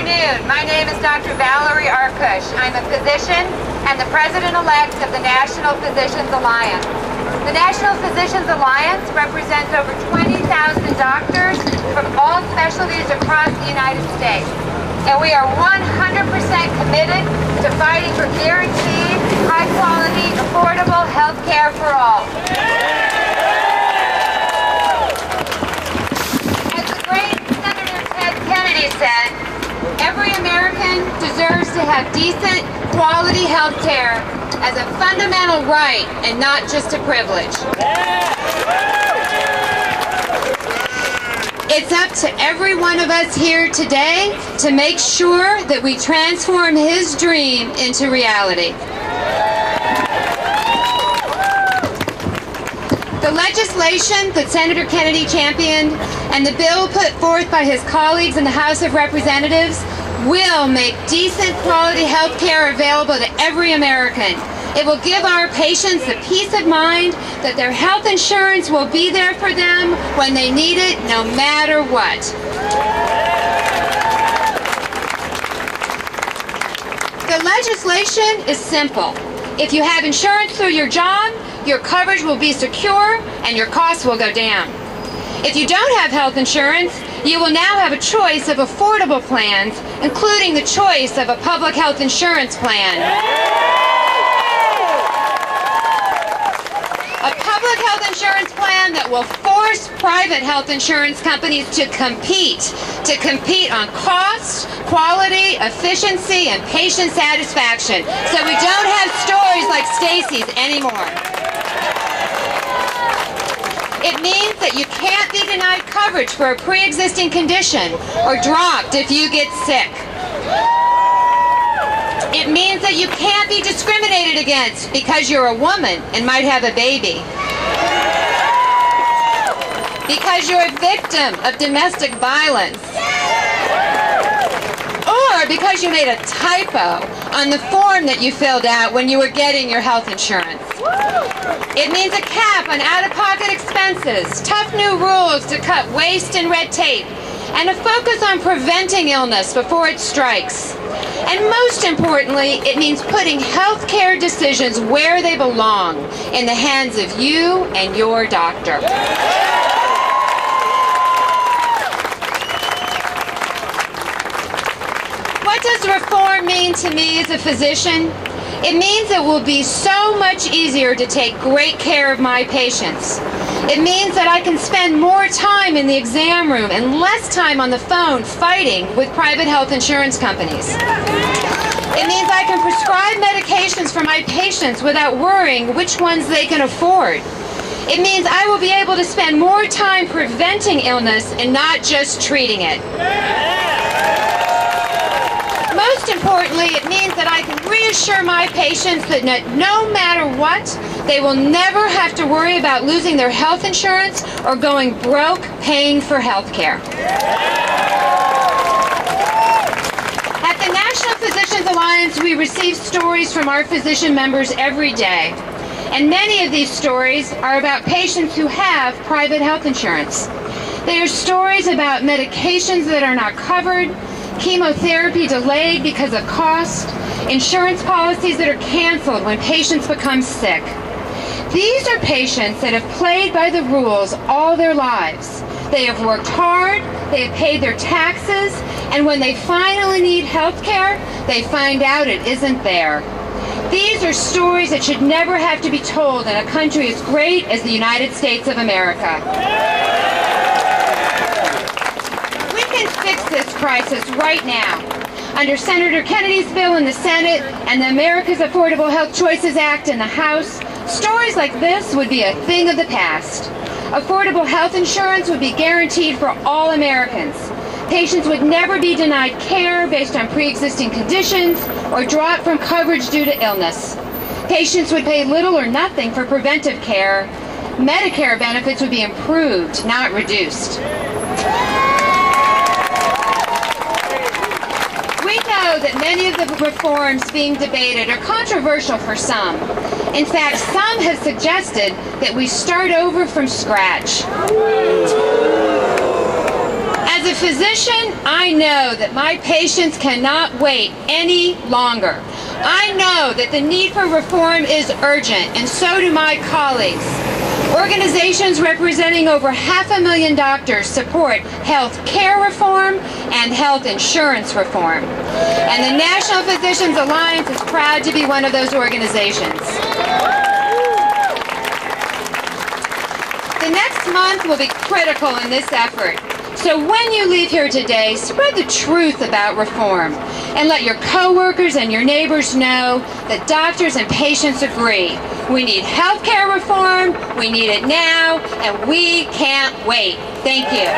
afternoon. My name is Dr. Valerie Arkush. I'm a physician and the president-elect of the National Physicians Alliance. The National Physicians Alliance represents over 20,000 doctors from all specialties across the United States. And we are 100% committed to fighting for guaranteed, high-quality, affordable health care for all. As the great Senator Ted Kennedy said, every American deserves to have decent, quality health care as a fundamental right and not just a privilege. It's up to every one of us here today to make sure that we transform his dream into reality. The legislation that Senator Kennedy championed and the bill put forth by his colleagues in the House of Representatives will make decent quality health care available to every American. It will give our patients the peace of mind that their health insurance will be there for them when they need it, no matter what. The legislation is simple. If you have insurance through your job, your coverage will be secure and your costs will go down. If you don't have health insurance, you will now have a choice of affordable plans, including the choice of a public health insurance plan. A public health insurance plan that will force private health insurance companies to compete on cost, quality, efficiency, and patient satisfaction, so we don't have stories like Stacie's anymore. It means that you can't be denied coverage for a pre-existing condition or dropped if you get sick. It means that you can't be discriminated against because you're a woman and might have a baby. Because you're a victim of domestic violence. Or because you made a typo on the form that you filled out when you were getting your health insurance. It means a cap on out-of-pocket expenses, tough new rules to cut waste and red tape, and a focus on preventing illness before it strikes. And most importantly, it means putting health care decisions where they belong, in the hands of you and your doctor. What does reform mean to me as a physician? It means it will be so much easier to take great care of my patients. It means that I can spend more time in the exam room and less time on the phone fighting with private health insurance companies. It means I can prescribe medications for my patients without worrying which ones they can afford. It means I will be able to spend more time preventing illness and not just treating it. Most importantly, it means that I can reassure my patients that no matter what, they will never have to worry about losing their health insurance or going broke paying for health care. At the National Physicians Alliance, we receive stories from our physician members every day. And many of these stories are about patients who have private health insurance. They are stories about medications that are not covered, chemotherapy delayed because of cost, insurance policies that are canceled when patients become sick. These are patients that have played by the rules all their lives. They have worked hard, they have paid their taxes, and when they finally need health care, they find out it isn't there. These are stories that should never have to be told in a country as great as the United States of America. We can fix this crisis right now. Under Senator Kennedy's bill in the Senate and the America's Affordable Health Choices Act in the House, stories like this would be a thing of the past. Affordable health insurance would be guaranteed for all Americans. Patients would never be denied care based on pre-existing conditions or dropped from coverage due to illness. Patients would pay little or nothing for preventive care. Medicare benefits would be improved, not reduced. We know that many of the reforms being debated are controversial for some. In fact, some have suggested that we start over from scratch. As a a physician, I know that my patients cannot wait any longer. I know that the need for reform is urgent, and so do my colleagues. Organizations representing over 500,000 doctors support health care reform and health insurance reform. And the National Physicians Alliance is proud to be one of those organizations. The next month will be critical in this effort. So when you leave here today, spread the truth about reform and let your coworkers and your neighbors know that doctors and patients agree. We need health care reform, we need it now, and we can't wait. Thank you.